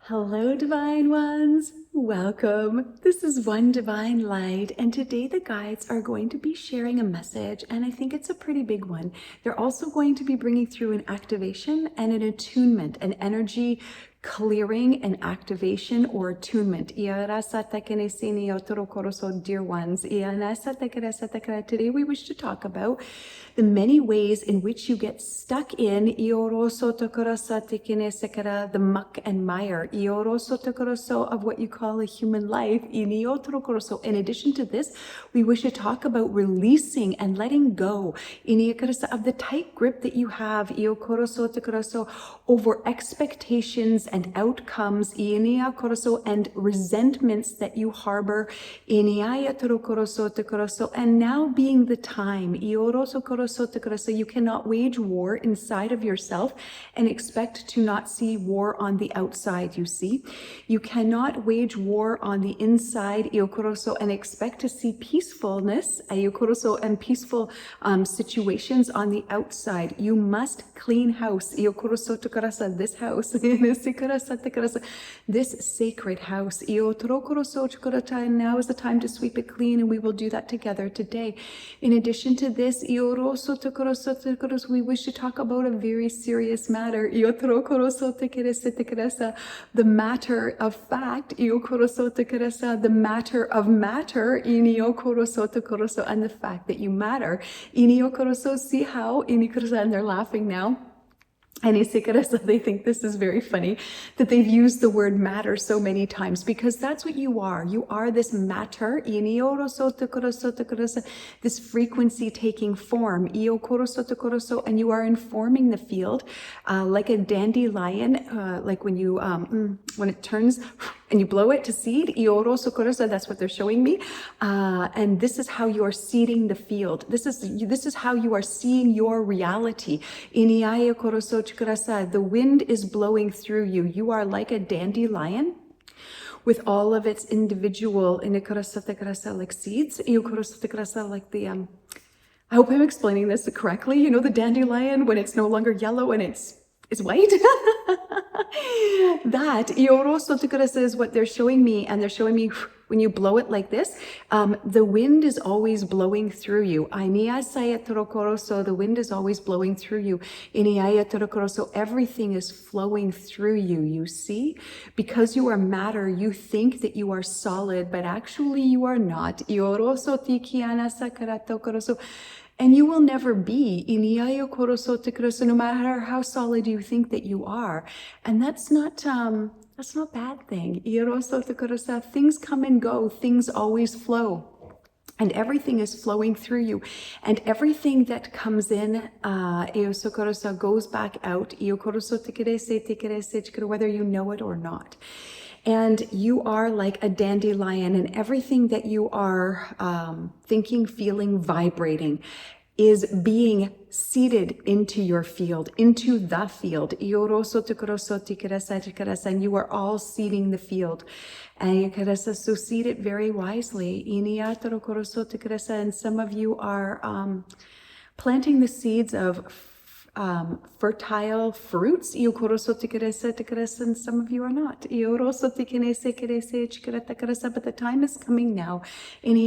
Hello, Divine Ones. Welcome. This is One Divine Light, and today the guides are going to be sharing a message, and I think it's a pretty big one. They're also going to be bringing through an activation and an attunement, an energy clearing and activation or attunement. Dear ones, today we wish to talk about the many ways in which you get stuck in the muck and mire of what you call a human life. In addition to this, we wish to talk about releasing and letting go of the tight grip that you have over expectations and outcomes and resentments that you harbor. And now being the time, you cannot wage war inside of yourself and expect to not see war on the outside, you see. You cannot wage war on the inside and expect to see peacefulness and peaceful situations on the outside. You must clean house, this house, this sacred house. Now is the time to sweep it clean, and we will do that together today. In addition to this, we wish to talk about a very serious matter. The matter of fact, the matter of matter, and the fact that you matter. See how, and they're laughing now. And they think this is very funny that they've used the word matter so many times, because that's what you are. You are this matter, this frequency taking form, and you are informing the field like a dandelion, like when you when it turns and you blow it to seed, that's what they're showing me. And this is how you are seeding the field. This is how you are seeing your reality. The wind is blowing through you. You are like a dandelion with all of its individual like seeds. Like the I hope I'm explaining this correctly. You know the dandelion when it's no longer yellow and it's white? That is what they're showing me, and they're showing me when you blow it like this, the wind is always blowing through you. The wind is always blowing through you. Everything is flowing through you, you see? Because you are matter, you think that you are solid, but actually you are not. And you will never be, no matter how solid you think that you are. And that's not a bad thing. Things come and go, things always flow. And everything is flowing through you. And everything that comes in goes back out, whether you know it or not. And you are like a dandelion, and everything that you are thinking, feeling, vibrating is being seeded into your field, into the field. And you are all seeding the field. So seed it very wisely. And some of you are planting the seeds of fertile fruits, and some of you are not. But the time is coming now, and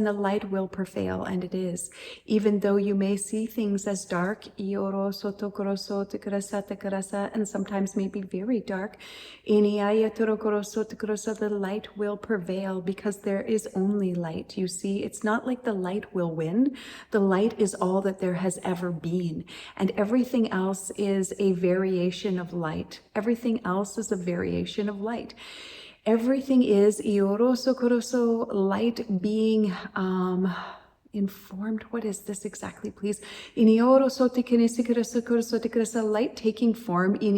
the light will prevail, and it is. Even though you may see things as dark, and sometimes maybe very dark, the light will prevail, because there is only light. You see, it's not like the light will win. The light is all that there has ever been. And everything else is a variation of light. Everything else is a variation of light. Everything is light being informed. What is this exactly, please? Light taking form. And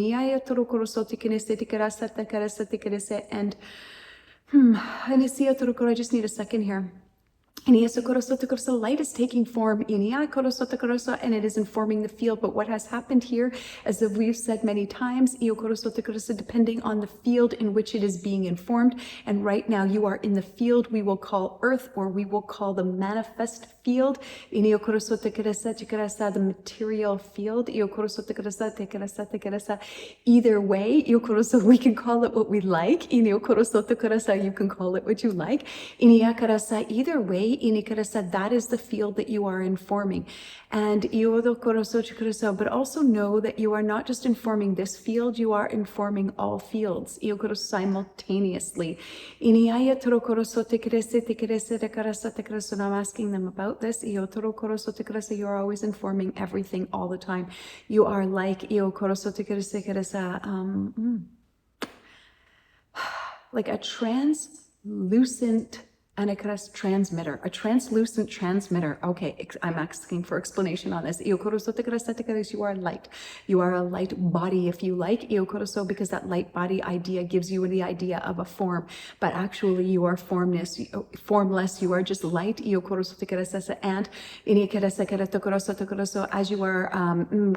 I just need a second here. Light is taking form, and it is informing the field. But what has happened here, as we've said many times, depending on the field in which it is being informed, and right now you are in the field we will call Earth, or we will call the manifest field, the material field. Either way, we can call it what we like. You can call it what you like. Either way, that is the field that you are informing. And but also know that you are not just informing this field, you are informing all fields simultaneously. And I'm asking them about this. You are always informing everything all the time. You are like like a translucent transmitter, a translucent transmitter. Okay, I'm asking for explanation on this. You are light. You are a light body, if you like, because that light body idea gives you the idea of a form, but actually you are formless. You are just light. And as you are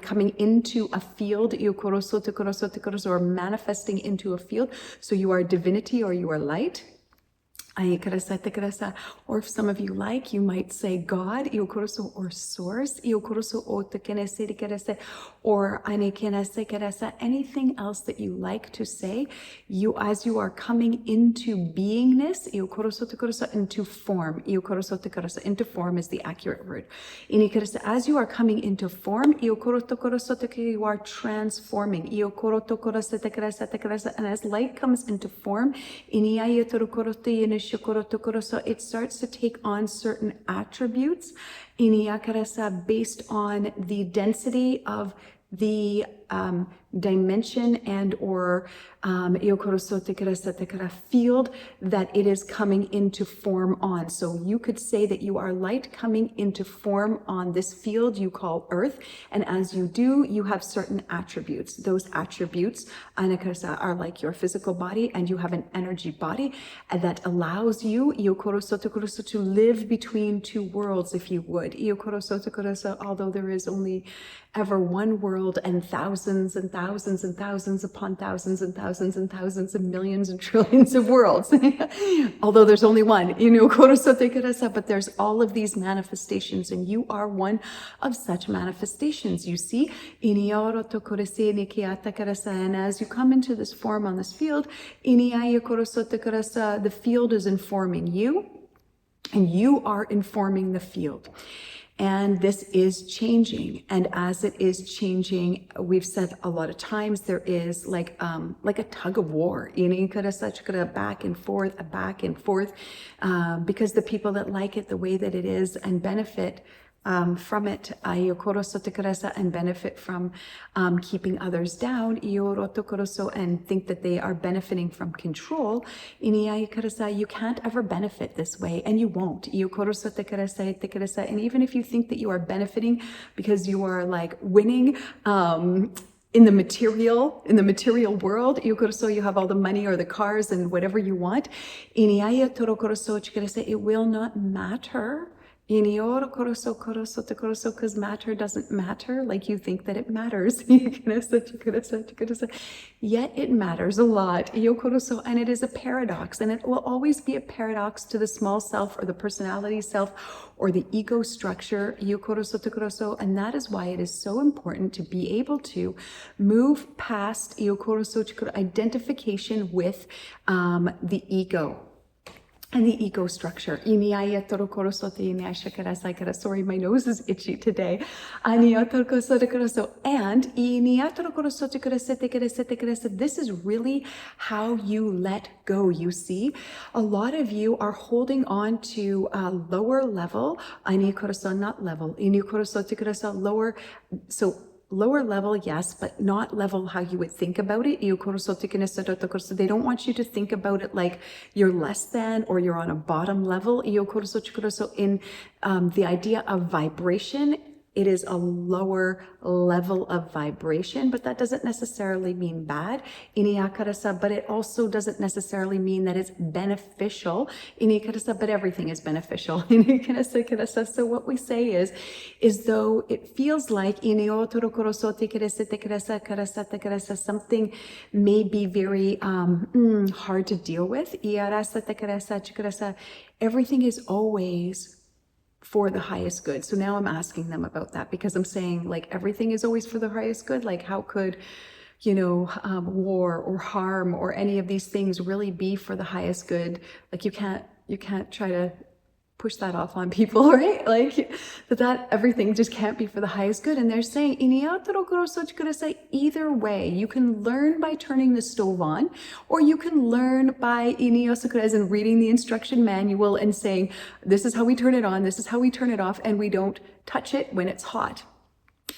coming into a field, or manifesting into a field, so you are divinity or you are light. Or if some of you like, you might say God, or source, or anything else that you like to say. You, as you are coming into beingness, into form, into form is the accurate word. As you are coming into form, you are transforming. And as light comes into form, it starts to take on certain attributes based on the density of the dimension and or field that it is coming into form on. So you could say that you are light coming into form on this field you call Earth, and as you do, you have certain attributes. Those attributes are like your physical body, and you have an energy body that allows you to live between two worlds, if you would. Although there is only ever one world and thousands and thousands and thousands upon thousands and thousands and thousands and millions and trillions of worlds. Although there's only one, but there's all of these manifestations, and you are one of such manifestations, you see. And as you come into this form on this field, the field is informing you, and you are informing the field. And this is changing. And as it is changing, we've said a lot of times, there is like a tug of war, back and forth, because the people that like it the way that it is and benefit from it, and benefit from keeping others down, and think that they are benefiting from control, you can't ever benefit this way, and you won't. And even if you think that you are benefiting because you are like winning, in the material world, you have all the money or the cars and whatever you want, it will not matter. Because matter doesn't matter like you think that it matters. Yet it matters a lot. And it is a paradox, and it will always be a paradox to the small self or the personality self or the ego structure. And that is why it is so important to be able to move past identification with the ego. And the ego structure. Sorry, my nose is itchy today. And this is really how you let go, you see. A lot of you are holding on to a lower level, not level, lower, so lower level, yes, but not level how you would think about it. They don't want you to think about it like you're less than or you're on a bottom level. In the idea of vibration, It is a lower level of vibration, but that doesn't necessarily mean bad. Iniakarasa, but it also doesn't necessarily mean that it's beneficial. Inikarasa, but everything is beneficial. Inikarasa. So what we say is though it feels like something may be very hard to deal with. Everything is always for the highest good. So now I'm asking them about that because I'm saying like everything is always for the highest good. Like how could, war or harm or any of these things really be for the highest good? Like you can't try to push that off on people, right? Like that everything just can't be for the highest good. And they're saying, either way, you can learn by turning the stove on, or you can learn by and reading the instruction manual and saying, this is how we turn it on, this is how we turn it off, and we don't touch it when it's hot.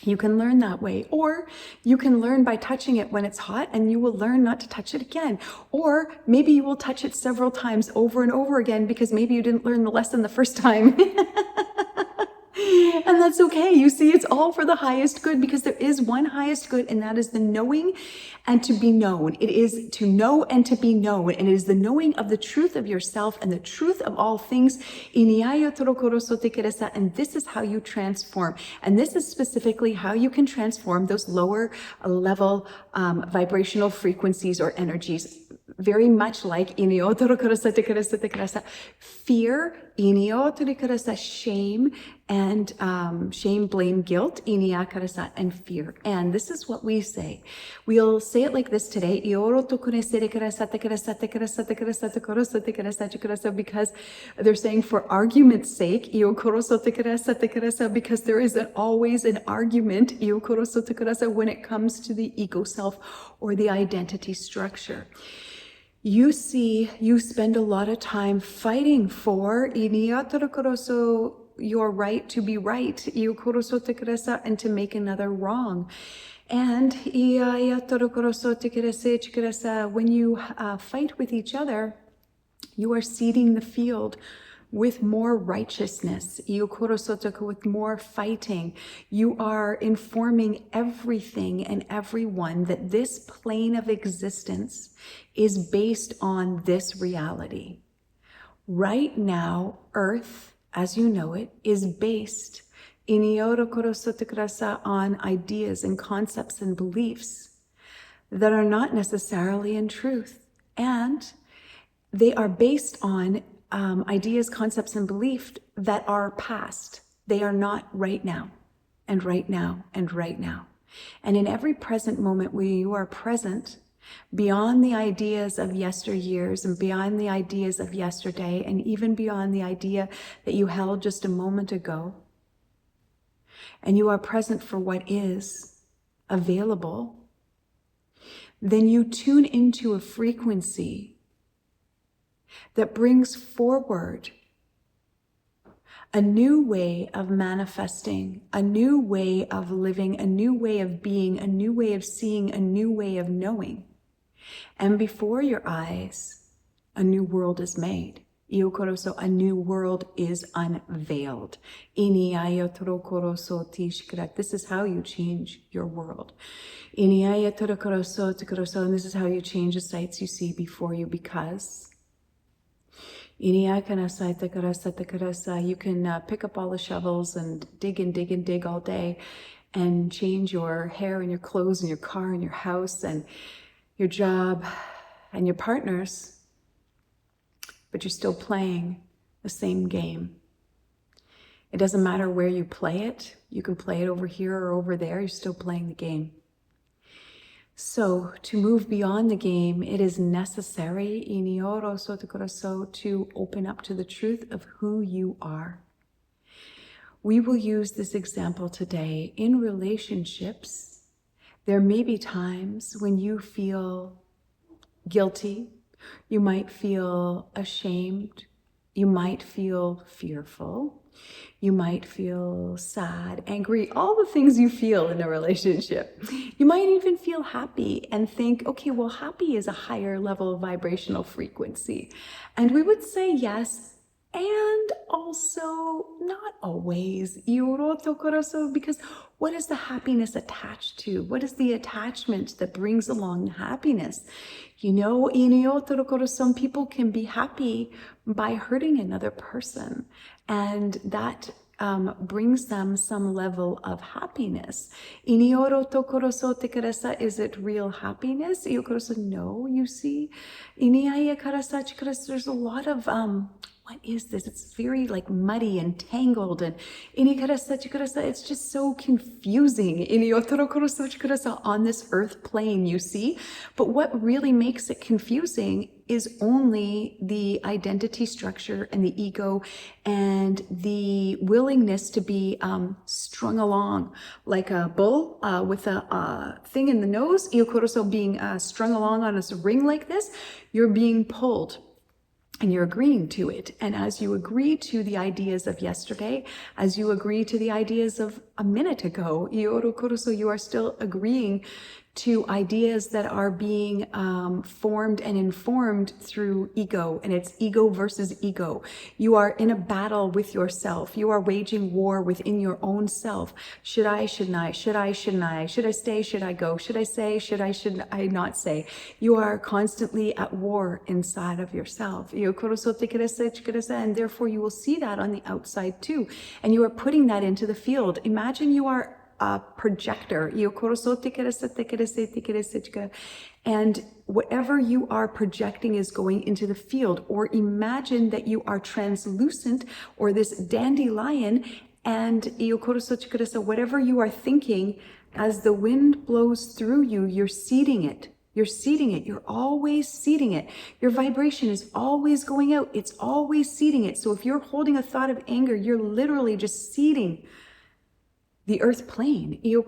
You can learn that way, or you can learn by touching it when it's hot and you will learn not to touch it again. Or maybe you will touch it several times over and over again because maybe you didn't learn the lesson the first time. And that's okay. You see, it's all for the highest good because there is one highest good, and that is the knowing and to be known. It is to know and to be known. And it is the knowing of the truth of yourself and the truth of all things. And this is how you transform. And this is specifically how you can transform those lower level vibrational frequencies or energies. Very much like fear, shame, and shame, blame, guilt, and fear. And this is what we say. We'll say it like this today, because they're saying for argument's sake, because there is always an argument when it comes to the ego self or the identity structure. You see, you spend a lot of time fighting for your right to be right, and to make another wrong. And when you fight with each other, you are seeding the field with more righteousness, with more fighting. You are informing everything and everyone that this plane of existence is based on this reality. Right now, Earth, as you know it, is based on ideas and concepts and beliefs that are not necessarily in truth. And they are based on ideas, concepts, and beliefs that are past. They are not right now, and right now, and right now. And in every present moment where you are present, beyond the ideas of yesteryears and beyond the ideas of yesterday, and even beyond the idea that you held just a moment ago, and you are present for what is available, then you tune into a frequency that brings forward a new way of manifesting, a new way of living, a new way of being, a new way of seeing, a new way of knowing. And before your eyes, a new world is made. So a new world is unveiled. This is how you change your world. And this is how you change the sights you see before you, because you can pick up all the shovels and dig all day and change your hair and your clothes and your car and your house and your job and your partners, but you're still playing the same game. It doesn't matter where you play it. You can play it over here or over there. You're still playing the game. So to move beyond the game, it is necessary to open up to the truth of who you are. We will use this example today in relationships. There may be times when you feel guilty, you might feel ashamed, you might feel fearful, you might feel sad, angry, all the things you feel in a relationship. You might even feel happy and think, okay, well, happy is a higher level of vibrational frequency. And we would say yes, And also, not always, because what is the happiness attached to? What is the attachment that brings along the happiness? You know, some people can be happy by hurting another person, and that brings them some level of happiness. Is it real happiness? No, you see. There's a lot of what is this? It's very like muddy and tangled, and it's just so confusing on this earth plane, you see. But what really makes it confusing is only the identity structure and the ego and the willingness to be strung along like a bull with a thing in the nose. Being strung along on a ring like this, you're being pulled. And you're agreeing to it. And as you agree to the ideas of yesterday, as you agree to the ideas of a minute ago, you are still agreeing to ideas that are being formed and informed through ego, and it's ego versus ego. You are in a battle with yourself. You are waging war within your own self. Should I, shouldn't I? Should I, shouldn't I? Should I stay? Should I go? Should I say? Should I, shouldn't I not say? You are constantly at war inside of yourself. And therefore you will see that on the outside too. And you are putting that into the field. Imagine you are a projector, and whatever you are projecting is going into the field. Or imagine that you are translucent, or this dandelion, and whatever you are thinking, as the wind blows through you, you're seeding it. You're seeding it. You're always seeding it. Your vibration is always going out. It's always seeding it. So if you're holding a thought of anger, you're literally just seeding the earth plane. You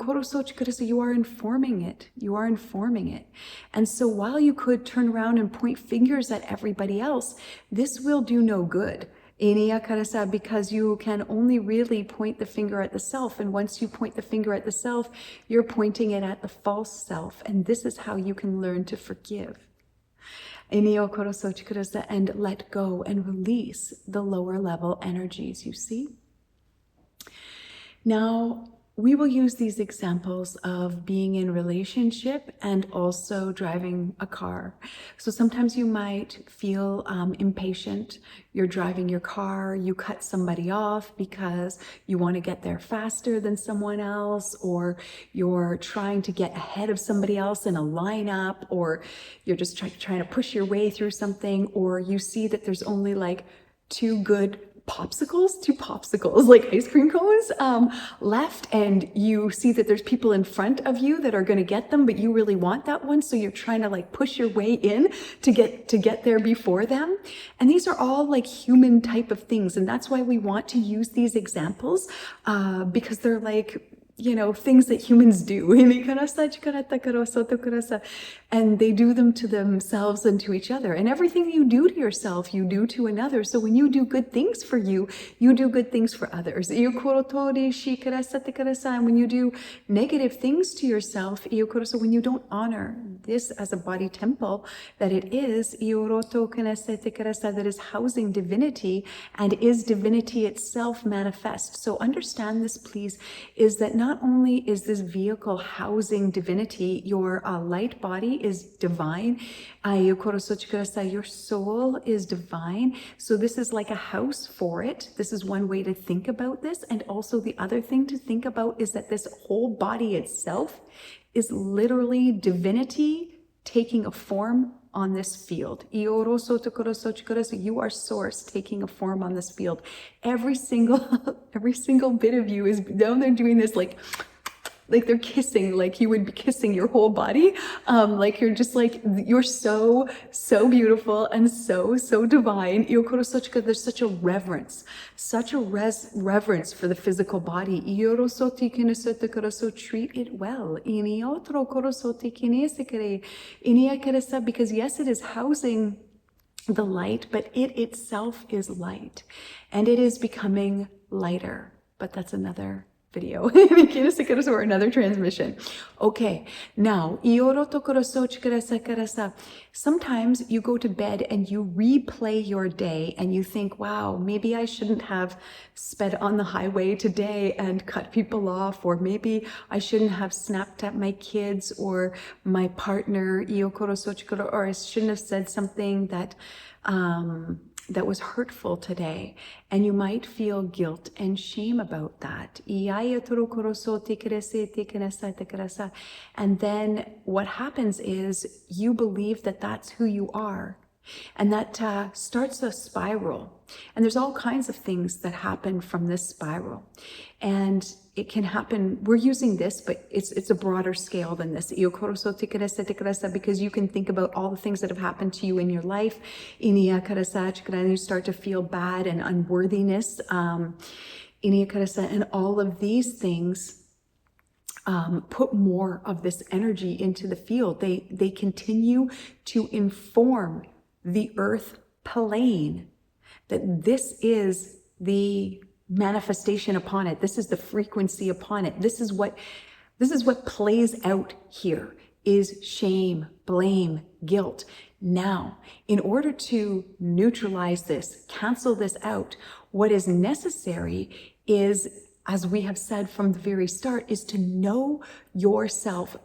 are informing it. You are informing it. And so while you could turn around and point fingers at everybody else, this will do no good. Because you can only really point the finger at the self. And once you point the finger at the self, you're pointing it at the false self. And this is how you can learn to forgive. And let go and release the lower level energies, you see? Now, we will use these examples of being in relationship and also driving a car. So sometimes you might feel impatient. You're driving your car, you cut somebody off because you want to get there faster than someone else, or you're trying to get ahead of somebody else in a lineup, or you're just trying to push your way through something, or you see that there's only like two popsicles, like ice cream cones left, and you see that there's people in front of you that are going to get them, but you really want that one, so you're trying to like push your way in to get there before them. And these are all like human type of things, and that's why we want to use these examples because they're like, you know, things that humans do. And they do them to themselves and to each other. And everything you do to yourself, you do to another. So when you do good things for you, you do good things for others. And when you do negative things to yourself, when you don't honor this as a body temple that it is, that is housing divinity and is divinity itself manifest. So understand this, please, is that not only is this vehicle housing divinity, your light body is divine, your soul is divine. So this is like a house for it. This is one way to think about this. And also the other thing to think about is that this whole body itself is literally divinity taking a form on this field. You are source taking a form on this field. Every single bit of you is down there doing this like they're kissing, like you would be kissing your whole body. Like you're just like, you're so beautiful and so divine. There's such a reverence, reverence for the physical body. So treat it well. Because yes, it is housing the light, but it itself is light, and it is becoming lighter. But that's another video or another transmission. Okay, now sometimes you go to bed and you replay your day and you think, wow, maybe I shouldn't have sped on the highway today and cut people off, or maybe I shouldn't have snapped at my kids or my partner, or I shouldn't have said something that that was hurtful today, and you might feel guilt and shame about that. And then what happens is you believe that that's who you are, and that starts a spiral. And there's all kinds of things that happen from this spiral, and it can happen. We're using this, but it's a broader scale than this. Because you can think about all the things that have happened to you in your life. And you start to feel bad and unworthiness. And all of these things put more of this energy into the field. They continue to inform the earth plane that this is the manifestation upon it. This is the frequency upon it. This is what plays out here, is shame, blame, guilt. Now, in order to neutralize this, cancel this out, what is necessary is, as we have said from the very start, is to know yourself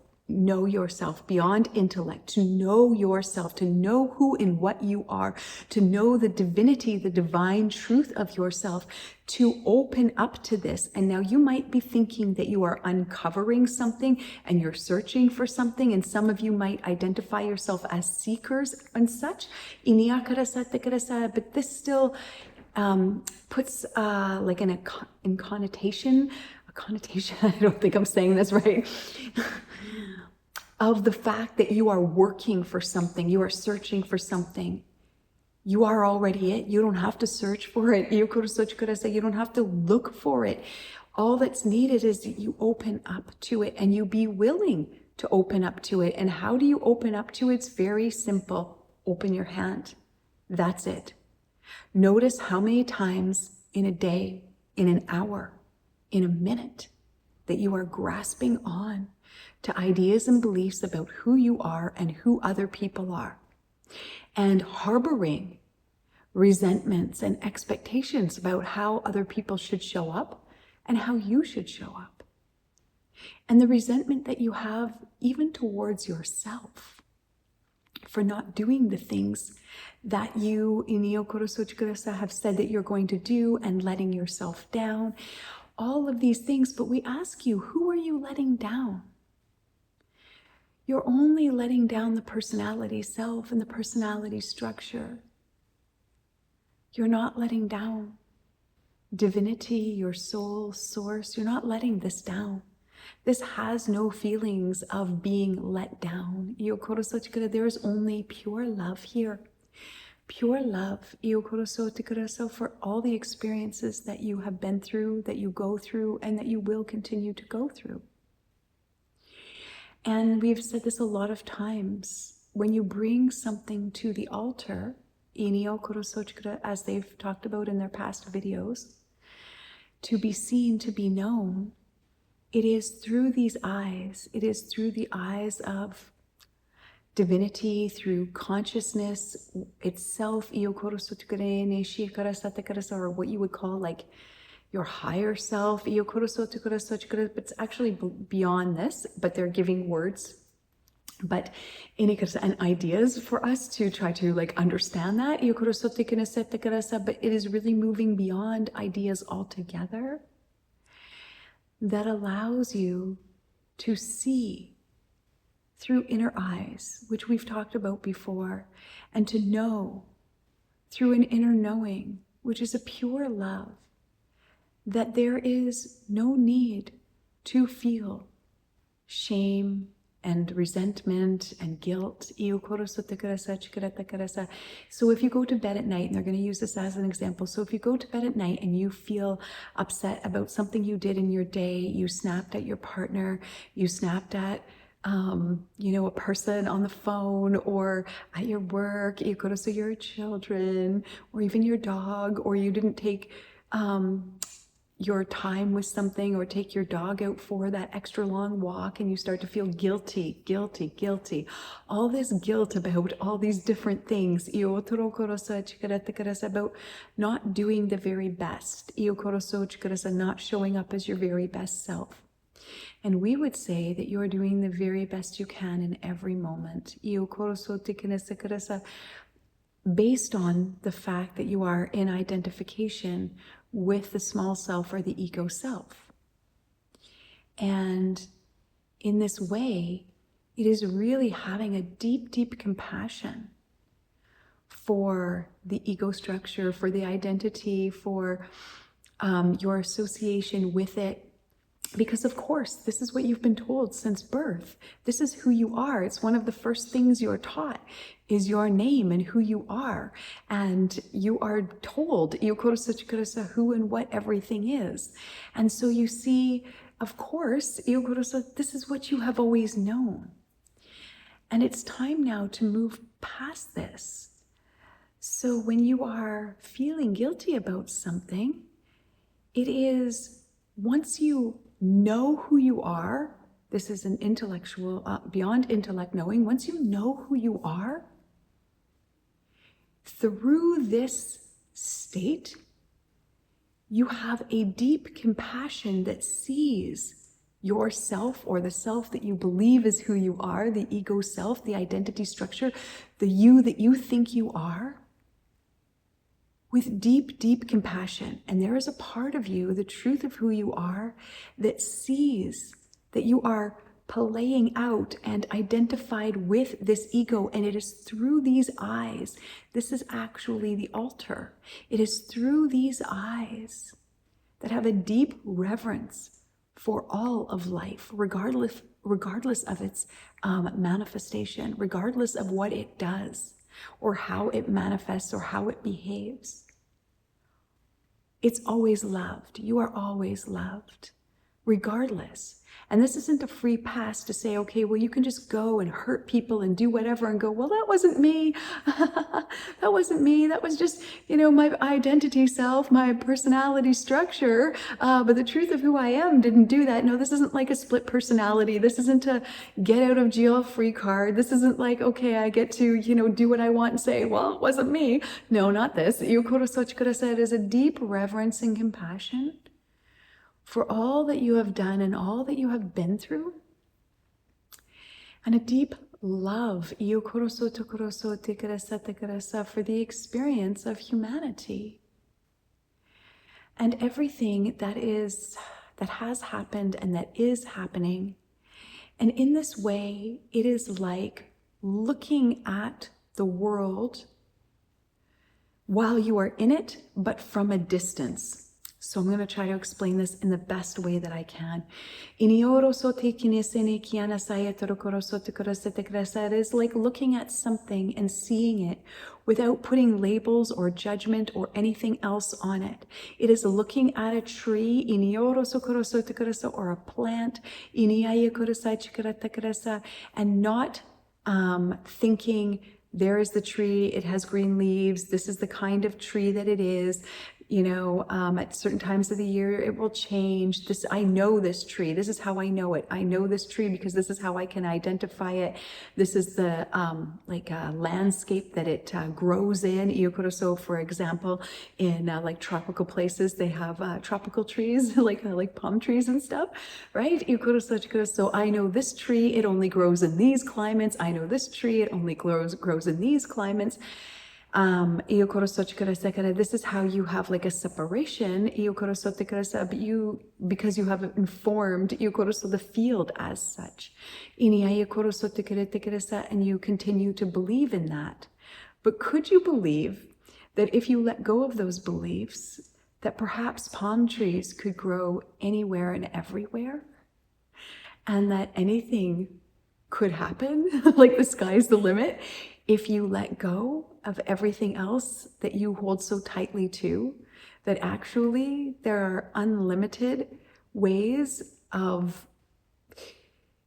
beyond intellect, to know yourself, to know who and what you are, to know the divinity, the divine truth of yourself, to open up to this. And now you might be thinking that you are uncovering something and you're searching for something, and some of you might identify yourself as seekers and such. But this still puts like in connotation, I don't think I'm saying this right, of the fact that you are working for something, you are searching for something. You are already it. You don't have to search for it. You don't have to look for it. All that's needed is that you open up to it and you be willing to open up to it. And how do you open up to it? It's very simple. Open your hand. That's it. Notice how many times in a day, in an hour, in a minute, that you are grasping on to ideas and beliefs about who you are and who other people are, and harboring resentments and expectations about how other people should show up and how you should show up. And the resentment that you have even towards yourself for not doing the things that you have said that you're going to do, and letting yourself down, all of these things. But we ask you, who are you letting down? You're only letting down the personality self and the personality structure. You're not letting down divinity, your soul, source. You're not letting this down. This has no feelings of being let down. There is only pure love here. Pure love for all the experiences that you have been through, that you go through, and that you will continue to go through. And we've said this a lot of times. When you bring something to the altar, as they've talked about in their past videos, to be seen, to be known, it is through these eyes. It is through the eyes of divinity, through consciousness itself, or what you would call like your higher self, but it's actually beyond this, but they're giving words, but and ideas for us to try to like understand that, but it is really moving beyond ideas altogether, that allows you to see through inner eyes, which we've talked about before, and to know through an inner knowing, which is a pure love, that there is no need to feel shame and resentment and guilt. So if you go to bed at night, and they're going to use this as an example, so if you go to bed at night and you feel upset about something you did in your day, you snapped at your partner, you snapped at a person on the phone, or at your work, so your children, or even your dog, or you didn't take your time with something, or take your dog out for that extra long walk, and you start to feel guilty, guilty, guilty. All this guilt about all these different things. About not doing the very best. Not showing up as your very best self. And we would say that you are doing the very best you can in every moment. Based on the fact that you are in identification with the small self or the ego self. And in this way, it is really having a deep, deep compassion for the ego structure, for the identity, for your association with it. Because of course, this is what you've been told since birth. This is who you are. It's one of the first things you're taught is your name and who you are. And you are told who and what everything is. And so you see, of course, this is what you have always known. And it's time now to move past this. So when you are feeling guilty about something, it is once you know who you are, this is an intellectual, beyond intellect knowing, once you know who you are, through this state, you have a deep compassion that sees yourself, or the self that you believe is who you are, the ego self, the identity structure, the you that you think you are, with deep, deep compassion. And there is a part of you, the truth of who you are, that sees that you are playing out and identified with this ego. And it is through these eyes. This is actually the altar. It is through these eyes that have a deep reverence for all of life, regardless of its manifestation, regardless of what it does, or how it manifests, or how it behaves. It's always loved. You are always loved, regardless. And this isn't a free pass to say, okay, well, you can just go and hurt people and do whatever and go, well, that wasn't me. That wasn't me. That was just, my identity self, my personality structure. But the truth of who I am didn't do that. No, this isn't like a split personality. This isn't a get out of jail free card. This isn't like, okay, I get to, do what I want and say, well, it wasn't me. No, not this. Yokoro Sochikura said is a deep reverence and compassion for all that you have done and all that you have been through, and a deep love for the experience of humanity and everything that has happened and that is happening. And in this way, it is like looking at the world while you are in it, but from a distance. So I'm going to try to explain this in the best way that I can. It is like looking at something and seeing it without putting labels or judgment or anything else on it. It is looking at a tree or a plant and not thinking, there is the tree, it has green leaves, this is the kind of tree that it is. At certain times of the year, it will change. I know this tree. This is how I know it. I know this tree because this is how I can identify it. This is the landscape that it grows in. So, for example, in tropical places, they have tropical trees, like palm trees and stuff, right? So I know this tree, it only grows in these climates. I know this tree, it only grows in these climates. This is how you have like a separation, but because you have informed the field as such, and you continue to believe in that. But could you believe that if you let go of those beliefs, that perhaps palm trees could grow anywhere and everywhere, and that anything could happen, like the sky's the limit, if you let go of everything else that you hold so tightly to, that actually there are unlimited ways of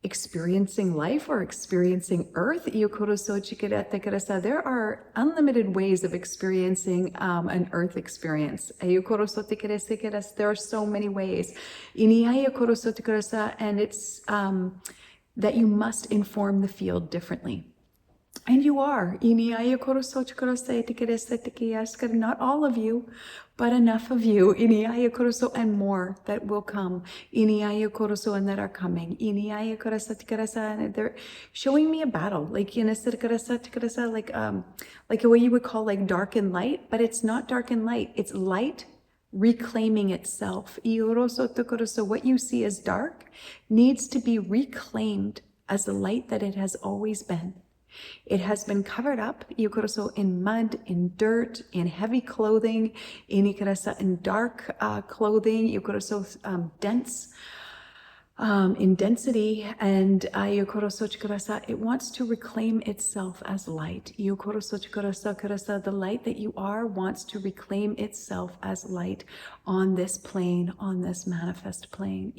experiencing life or experiencing earth. There are unlimited ways of experiencing an earth experience. There are so many ways. And it's that you must inform the field differently. And you are. Not all of you, but enough of you. And more that will come. And that are coming. And they're showing me a battle. Like what you would call like dark and light, but it's not dark and light. It's light reclaiming itself. What you see as dark needs to be reclaimed as the light that it has always been. It has been covered up, in mud, in dirt, in heavy clothing, in dark clothing, dense, in density, and it wants to reclaim itself as light. The light that you are wants to reclaim itself as light on this plane, on this manifest plane.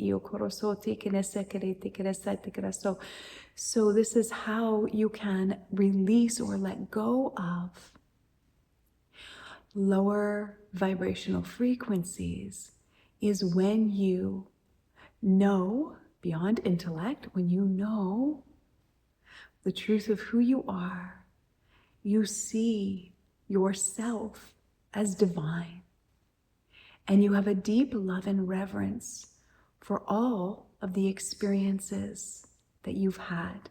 So this is how you can release or let go of lower vibrational frequencies, is when you know beyond intellect, when you know the truth of who you are, you see yourself as divine. And you have a deep love and reverence for all of the experiences that you've had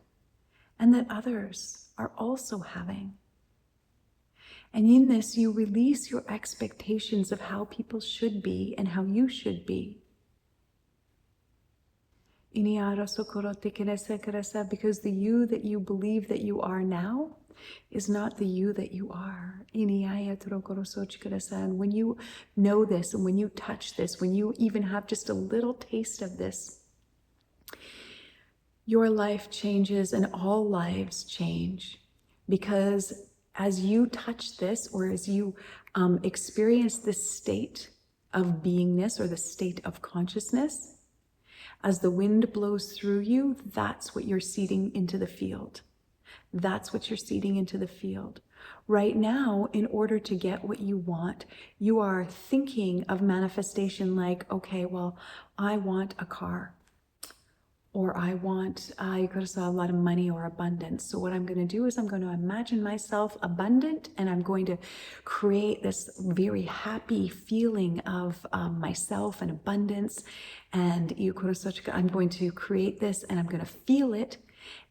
and that others are also having. And in this, you release your expectations of how people should be and how you should be. Because the you that you believe that you are now is not the you that you are. And when you know this, and when you touch this, when you even have just a little taste of this, your life changes and all lives change. Because as you touch this, or as you experience this state of beingness or the state of consciousness, as the wind blows through you, that's what you're seeding into the field. That's what you're seeding into the field. Right now, in order to get what you want, you are thinking of manifestation like, okay, well, I want a car. Or I could have saw a lot of money or abundance. So what I'm going to do is I'm going to imagine myself abundant, and I'm going to create this very happy feeling of myself and abundance. And I'm going to create this, and I'm going to feel it.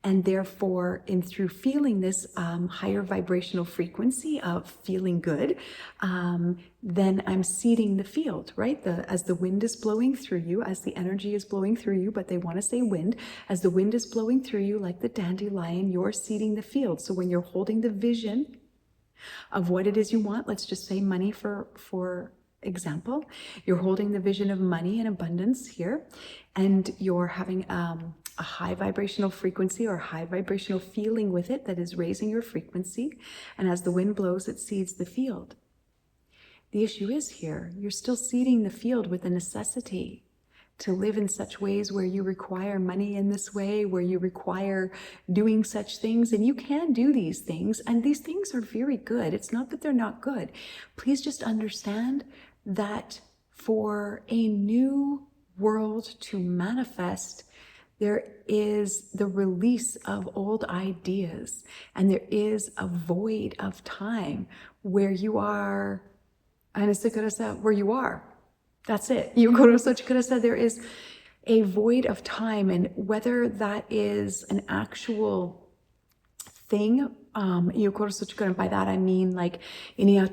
And therefore, through feeling this higher vibrational frequency of feeling good, then I'm seeding the field, right? As the wind is blowing through you, as the energy is blowing through you, but they want to say wind, as the wind is blowing through you like the dandelion, you're seeding the field. So when you're holding the vision of what it is you want, let's just say money for example, you're holding the vision of money and abundance here, and you're having a high vibrational frequency or high vibrational feeling with it that is raising your frequency. And as the wind blows, it seeds the field. The issue is here, you're still seeding the field with the necessity to live in such ways where you require money in this way, where you require doing such things. And you can do these things, and these things are very good. It's not that they're not good. Please just understand that for a new world to manifest, there is the release of old ideas, and there is a void of time where you are, where you are. That's it. There is a void of time, and whether that is an actual thing, by that I mean like you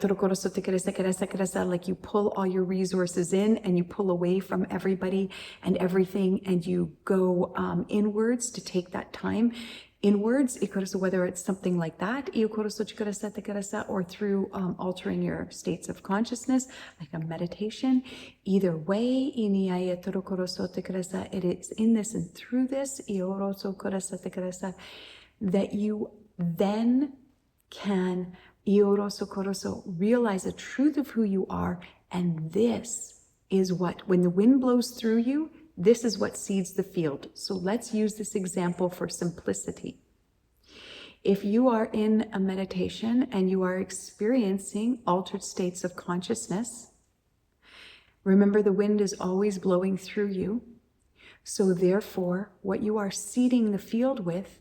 pull all your resources in and you pull away from everybody and everything, and you go inwards to take that time inwards, whether it's something like that, or through altering your states of consciousness, like a meditation. Either way, it is in this and through this that you then can realize the truth of who you are. And this is what, when the wind blows through you, This is what seeds the field. So let's use this example for simplicity. If you are in a meditation and you are experiencing altered states of consciousness, remember the wind is always blowing through you. So therefore, what you are seeding the field with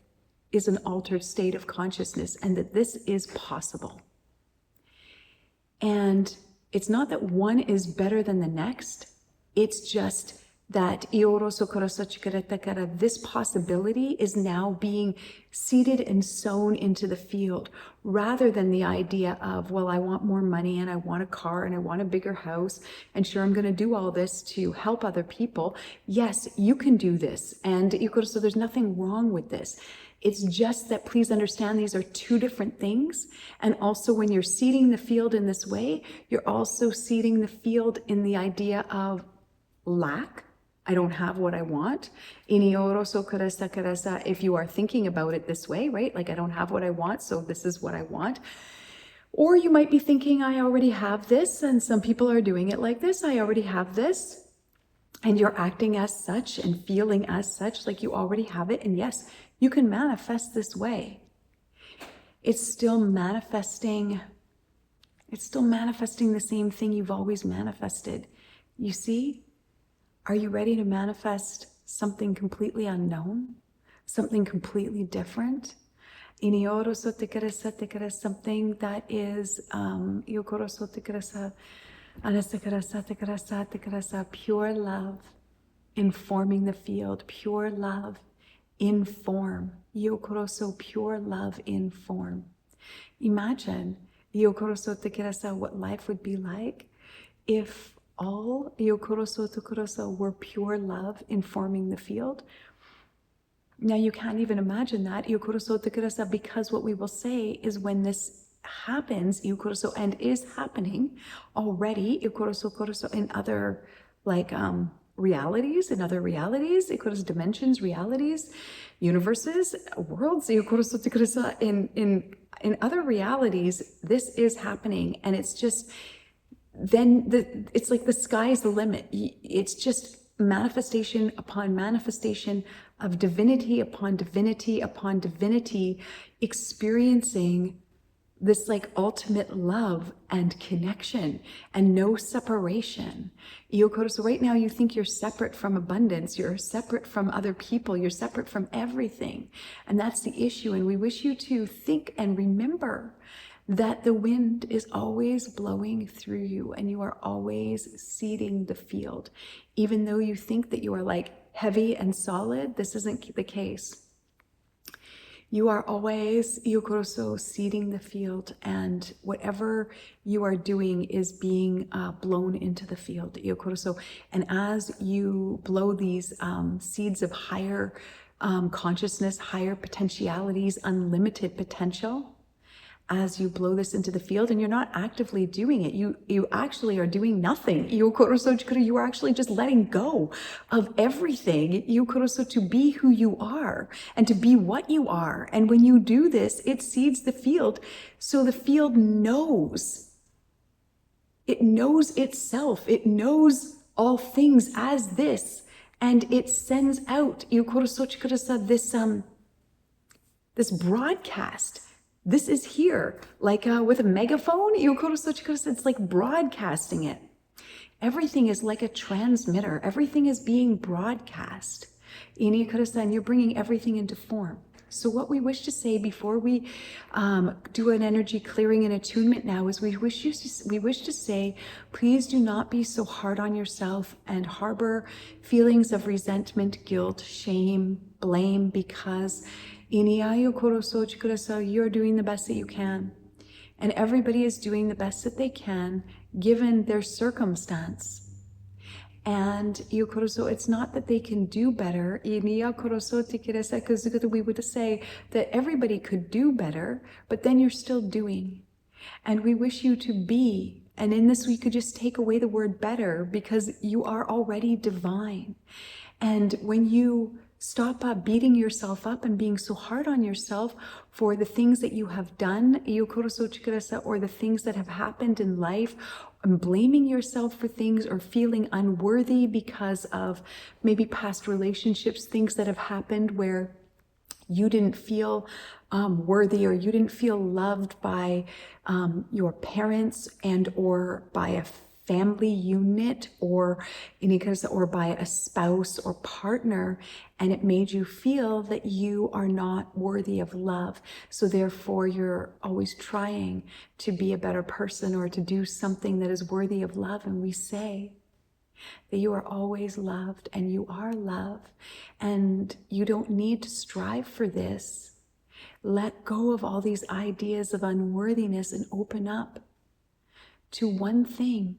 is an altered state of consciousness, and that this is possible. And it's not that one is better than the next. It's just that this possibility is now being seeded and sown into the field, rather than the idea of, well, I want more money and I want a car and I want a bigger house, and sure, I'm going to do all this to help other people. Yes, you can do this, and so there's nothing wrong with this. It's just that, please understand, these are two different things. And also, when you're seeding the field in this way, you're also seeding the field in the idea of lack. I don't have what I want. If you are thinking about it this way, right? Like, I don't have what I want, so this is what I want. Or you might be thinking, I already have this, and some people are doing it like this. I already have this. And you're acting as such and feeling as such, like you already have it. And yes, you can manifest this way. It's still manifesting the same thing you've always manifested. You see? Are you ready to manifest something completely unknown? Something completely different? Something that is pure love informing the field, pure love in form. Pure love in form. Imagine what life would be like if all were pure love informing the field. Now you can't even imagine that, because what we will say is, when this happens, and is happening already, in other realities, dimensions, realities, universes, worlds, in other realities, this is happening, and it's just, then it's like the sky's the limit. It's just manifestation upon manifestation of divinity upon divinity upon divinity, experiencing this like ultimate love and connection and no separation. So right now you think you're separate from abundance, you're separate from other people, you're separate from everything. And that's the issue. And we wish you to think and remember that the wind is always blowing through you, and you are always seeding the field. Even though you think that you are like heavy and solid, this isn't the case. You are always seeding the field, and whatever you are doing is being blown into the field. And as you blow these seeds of higher consciousness, higher potentialities, unlimited potential, as you blow this into the field, and you're not actively doing it, you actually are doing nothing. You are actually just letting go of everything. To be who you are and to be what you are. And when you do this, it seeds the field. So the field knows. It knows itself. It knows all things as this. And it sends out this broadcast. This is here, like with a megaphone, it's like broadcasting it. Everything is like a transmitter. Everything is being broadcast. And you're bringing everything into form. So what we wish to say before we do an energy clearing and attunement now is we wish to say, please do not be so hard on yourself and harbor feelings of resentment, guilt, shame, blame, because you're doing the best that you can. And everybody is doing the best that they can given their circumstance. And it's not that they can do better. Because we would say that everybody could do better, but then you're still doing. And we wish you to be. And in this, we could just take away the word better, because you are already divine. And when you Stop beating yourself up and being so hard on yourself for the things that you have done, or the things that have happened in life, and blaming yourself for things or feeling unworthy because of maybe past relationships, things that have happened where you didn't feel worthy, or you didn't feel loved by your parents and or by a family unit, or by a spouse or partner, and it made you feel that you are not worthy of love. So therefore you're always trying to be a better person or to do something that is worthy of love. And we say that you are always loved and you are love, and you don't need to strive for this. Let go of all these ideas of unworthiness and open up to one thing,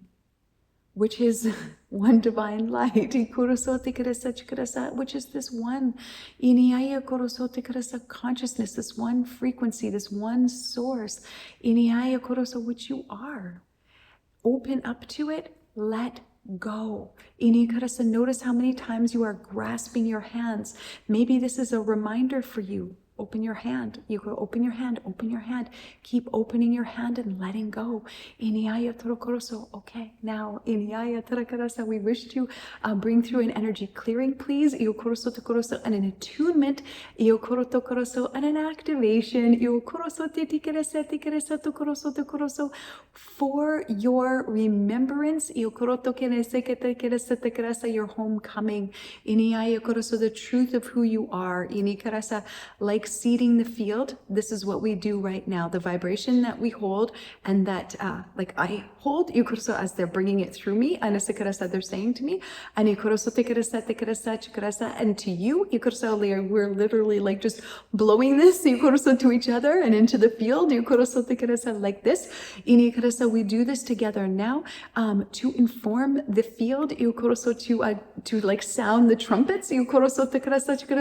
which is one divine light, which is this one consciousness, this one frequency, this one source, which you are. Open up to it, let go. Notice how many times you are grasping your hands. Maybe this is a reminder for you. Open your hand. You go open your hand, open your hand. Keep opening your hand and letting go. Okay, now, we wish to bring through an energy clearing, please. And an attunement, and an activation for your remembrance, your homecoming, the truth of who you are, like seeding the field. This is what we do right now. The vibration that we hold, and that like I hold, as they're bringing it through me, and they're saying to me, and to you, we're literally like just blowing this to each other and into the field, like this. We do this together now to inform the field, to like sound the trumpets, and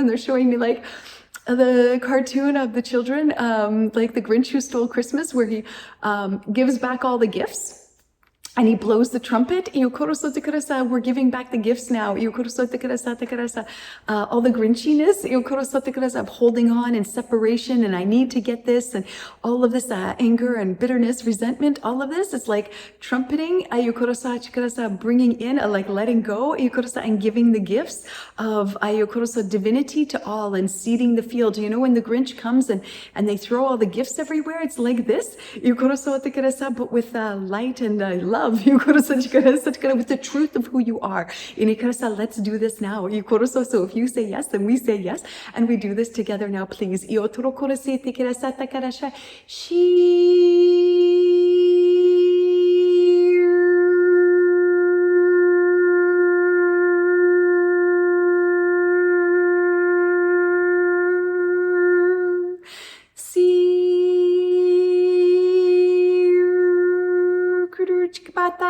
they're showing me like the cartoon of the children, like the Grinch Who Stole Christmas, where he gives back all the gifts. And he blows the trumpet. We're giving back the gifts now. All the grinchiness of holding on and separation, and I need to get this, and all of this anger and bitterness, resentment, all of this is like trumpeting, bringing in, like letting go, and giving the gifts of divinity to all, and seeding the field. When the Grinch comes and they throw all the gifts everywhere, it's like this, but with light and love. With the truth of who you are. Let's do this now. So if you say yes, then we say yes, and we do this together now, please.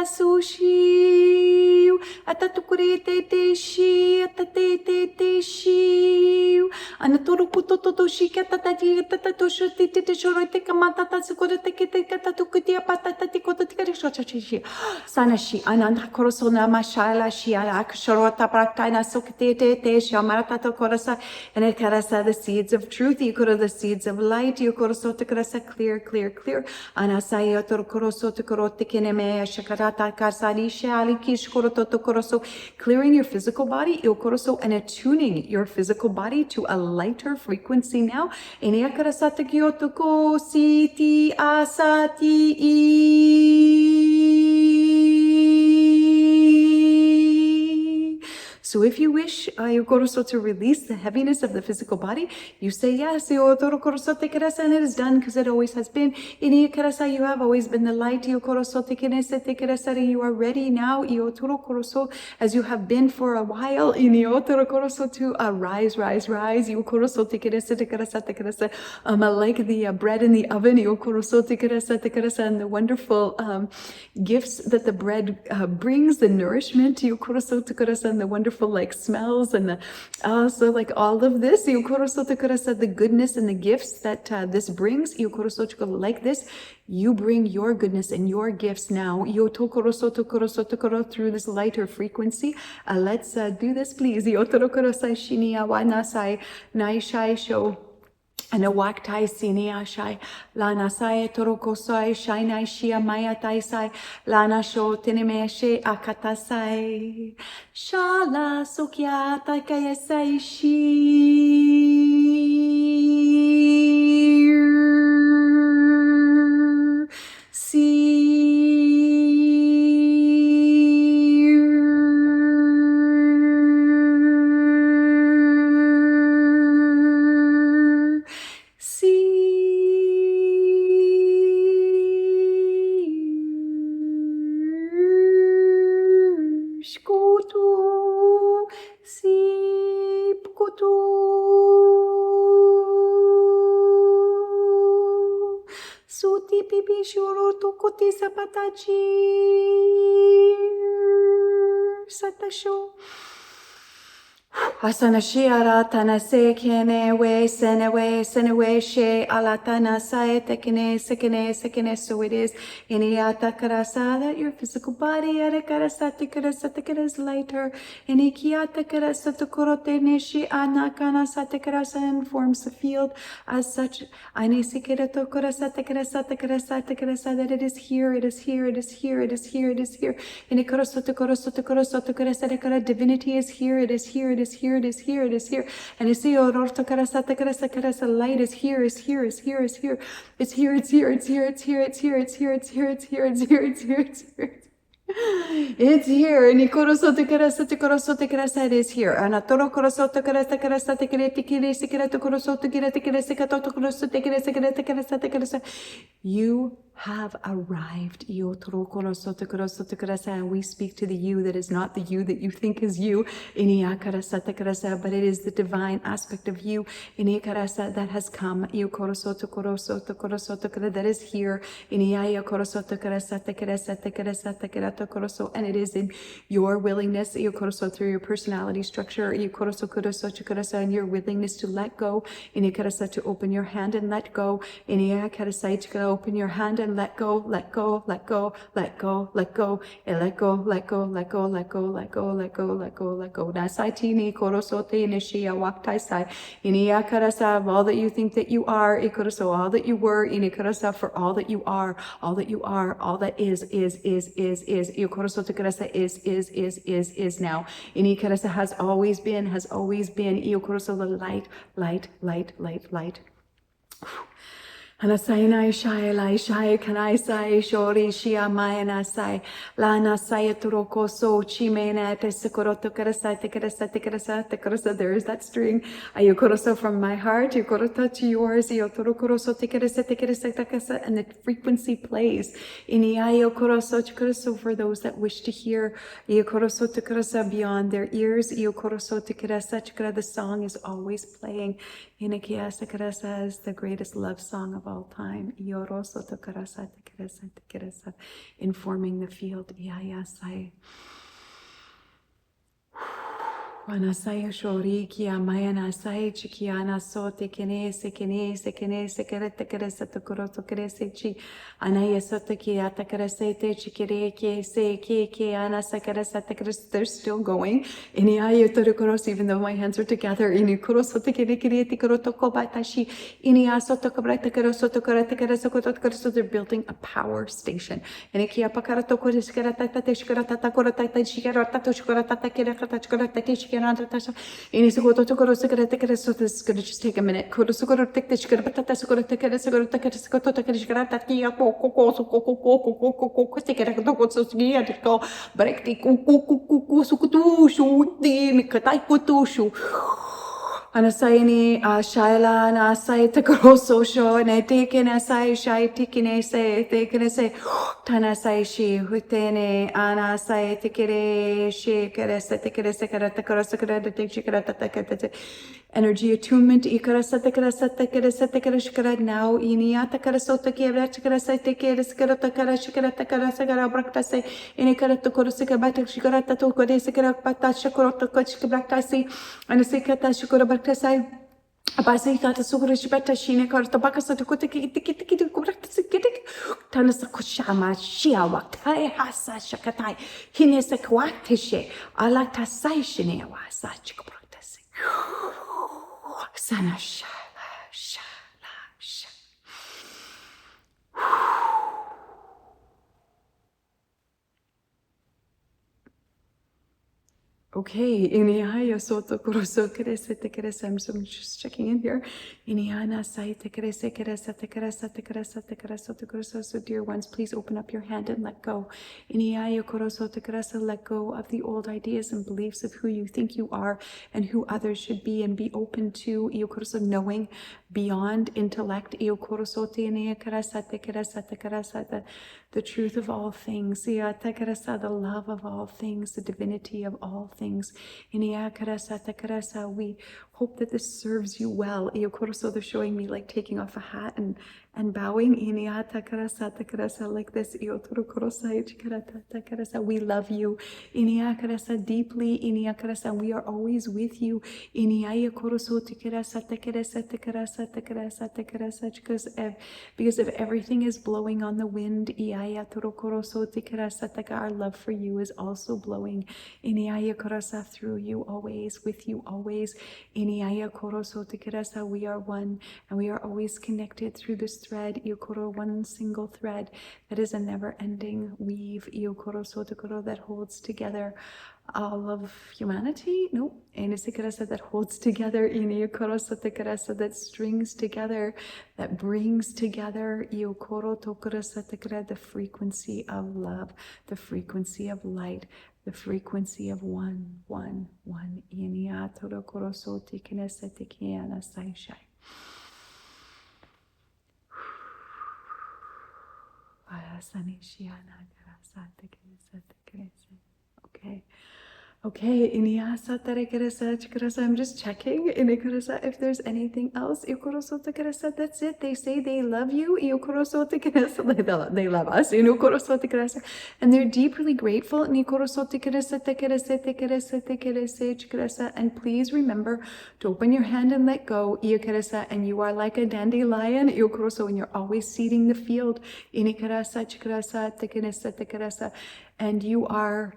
Sushi, atatukurite te shi, atate te shi, anaturu putoto shi, katatati, tatatosho, titishorote, kamata, sukurate, katatukutia, patati, kotatikari, sanashi, ananda korosona, mashala, shiala, shorota, praktana, sukte, te, shamarata, korasa, and it karasa, the seeds of truth, you could have the seeds of light, you could also karasa, clear, anasaya, torkoroso, tokorote, kineme, shakarata, karsani, clearing your physical body, and attuning your physical body to a lighter frequency now. So if you wish to release the heaviness of the physical body, you say yes, and it is done, because it always has been. You have always been the light. You are ready now, as you have been for a while, to rise. Like the bread in the oven, and the wonderful gifts that the bread brings, the nourishment, and the wonderful wonderful like smells and the so like all of this, the goodness and the gifts that this brings, like this, you bring your goodness and your gifts now through this lighter frequency. Let's do this, please. And a waktai sinia shai, lana sai torokosai, shainai shia mayatai sai, lana sho tenemeshe akatasai, shala sokya takayasai shir, Suti pipi shuro tokoti sapatachi satasho. Asana shiara tanase kene we senewe she alatana sae sekene. So it is iniata karasa that your physical body karasa is lighter. Inikiata karasa tokorote neshi anakana satakarasa and forms the field as such. Anisikira tokorasa takarasa that it is here. Divinity is here. It is here. And you see, light is here. It's here. It's here. And it is here. And you have arrived. And we speak to the you that is not the you that you think is you, but it is the divine aspect of you that has come, that is here, and it is in your willingness through your personality structure and your willingness to let go, to open your hand and let go, to open your hand and let go, and let go. Nasaitini korosote nishia waktaisai. Iniakarasa of all that you think that you are, ikoroso all that you were, inikarasa for all that you are, all that is. Ikorosote karasa is now. Inikarasa has always been. Ikoroso the light. Anasainai shai lai shai kanai sai shori shia mayana sai lana sai turoko so chimena te sekoroto karasa te karasa. There is that string. Ayukoroso from my heart, yukoroto to yours, yotorokoroso te karasa, and the frequency plays. Iniayo koroso chikoroso for those that wish to hear. Yukoroso te karasa beyond their ears. Yukoroso te karasa chikara. The song is always playing. Inikiasa karasa is the greatest love song of all time. Ioroso te karasa, informing the field. Iayasai. Wanasaya shori kia mayana sai chikiana sote kenese kerete tokoroto kerese chi anaya sote kia takarasete chikireke se ke ana sakarasate. They're still going. Iniaya torikoros, even though my hands are together. Inikorosote kirete koroto kobatashi iniasoto kabrata karosoto karate karasokoto karaso. They're building a power station. Inikia pakarato koriskarata teshkarata korata shikarata toshkarata kirata so this is going to just take a minute. This is going to Anasaini shaila na sai takroso sho ne tekene sai shai tikine se tekene se tanasai shi hutene ana sai tikere she kerese karata karosa karata tikara tatakata. Energy attunement. Now, iniata karasota kera karasate kera skarata karashikarata karasagara braktase inikarata korosika bata shikarata to kodesika bata shakurata kochikabraktasi and a sikata shukura braktasai. Abasi kata sukura shibata shine karata bakasa to kotiki tiki to kubraktasi tanasa kushama shia waktai hasa shakatai hinesa kwatishe alata sai shine wasa chikabraktasi. Sana shala shala shala. Okay, Iniaya soto koroso kerese te kerese. I'm just checking in here. Iniana sai te kerese kerese te kerese te kerese te kerese te kerese. So dear ones, please open up your hand and let go. Iniaya koroso te kerese, let go of the old ideas and beliefs of who you think you are and who others should be, and be open to iyo koroso knowing beyond intellect. Iyo koroso te iniya kerese te kerese te kerese the truth of all things, the love of all things, the divinity of all things. We hope that this serves you well. They're showing me like taking off a hat and bowing like this. We love you deeply. We are always with you. Because if everything is blowing on the wind, our love for you is also blowing through you always, with you always. We are one, and we are always connected through this thread, one single thread that is a never-ending weave that holds together all of humanity. No, that holds together, that strings together, that brings together the frequency of love, the frequency of light, the frequency of one. Okay, I'm just checking if there's anything else. That's it. They say they love you. They love us. And they're deeply grateful. And please remember to open your hand and let go. And you are like a dandelion. And you're always seeding the field. And you are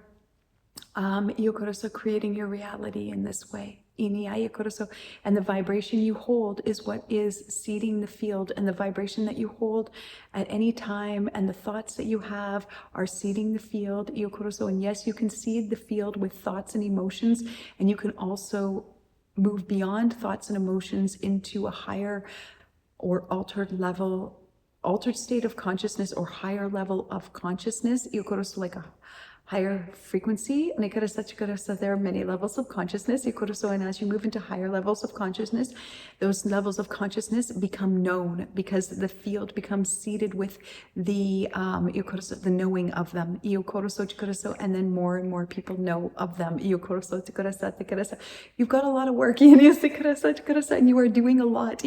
creating your reality in this way. And the vibration you hold is what is seeding the field, and the vibration that you hold at any time and the thoughts that you have are seeding the field. And yes, you can seed the field with thoughts and emotions, and you can also move beyond thoughts and emotions into a higher or altered state of consciousness, or higher level of consciousness. Like a higher frequency. There are many levels of consciousness. And as you move into higher levels of consciousness, those levels of consciousness become known, because the field becomes seeded with the knowing of them. And then more and more people know of them. You've got a lot of work, and you are doing a lot.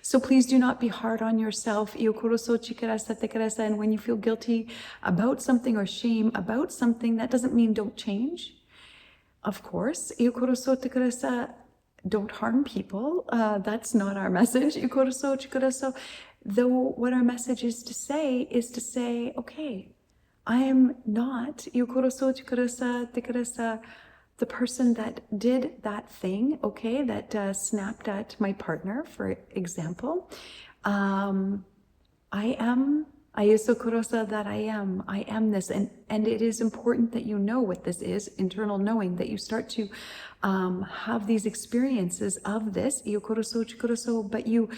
So please do not be hard on yourself. And when you feel guilty about something or shame about something, that doesn't mean don't change. Of course, don't harm people. That's not our message. Though what our message is to say, okay, I am not the person that did that thing, okay, that snapped at my partner, for example. I am this, and it is important that you know what this is, internal knowing, that you start to have these experiences of this, but you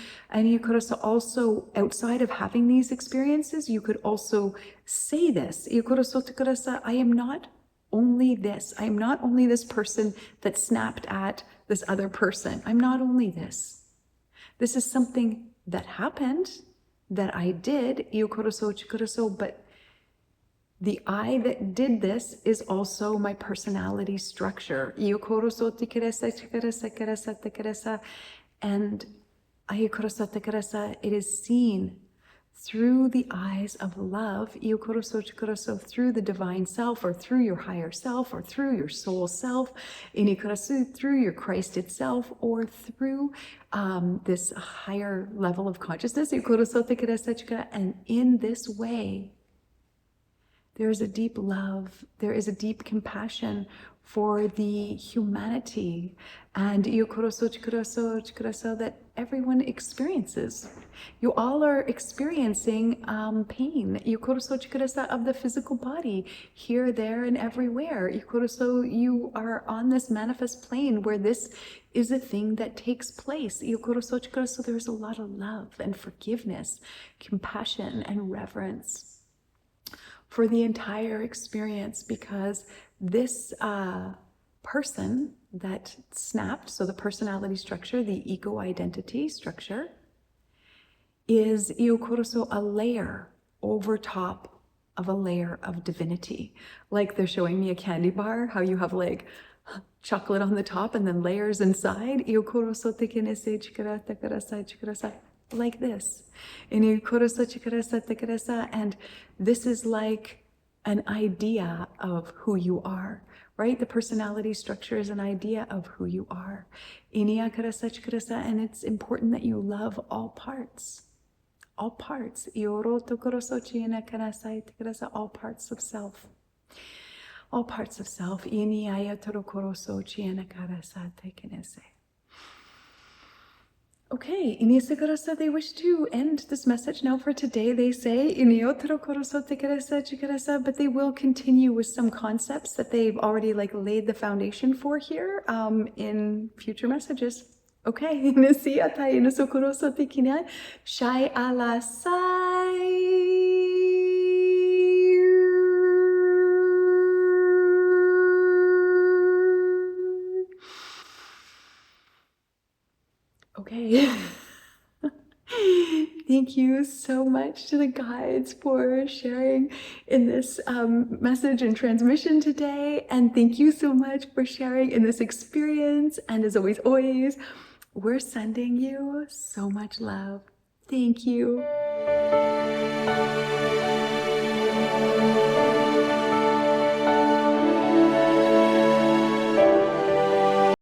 also, outside of having these experiences, you could also say this, I am not only this. I am not only this person that snapped at this other person. I'm not only this. This is something that happened, that I did, but The I that did this is also my personality structure. And it is seen through the eyes of love, through the divine self, or through your higher self, or through your soul self, through your Christ itself, or through this higher level of consciousness. And in this way, there is a deep love, there is a deep compassion for the humanity and that everyone experiences. You all are experiencing pain of the physical body, here, there, and everywhere. You are on this manifest plane where this is a thing that takes place. So there's a lot of love and forgiveness, compassion and reverence for the entire experience, because this person that snapped, so the personality structure, the ego identity structure, is a layer over top of a layer of divinity. Like they're showing me a candy bar, how you have like chocolate on the top and then layers inside. Like this. And this is like an idea of who you are, right? The personality structure is an idea of who you are. And it's important that you love all parts. All parts. All parts of self. All parts of self. Okay, they wish to end this message now for today. They say, but they will continue with some concepts that they've already like laid the foundation for here in future messages. Okay, Shai alasai. Okay. Thank you so much to the guides for sharing in this message and transmission today. And thank you so much for sharing in this experience. And as always, we're sending you so much love. Thank you.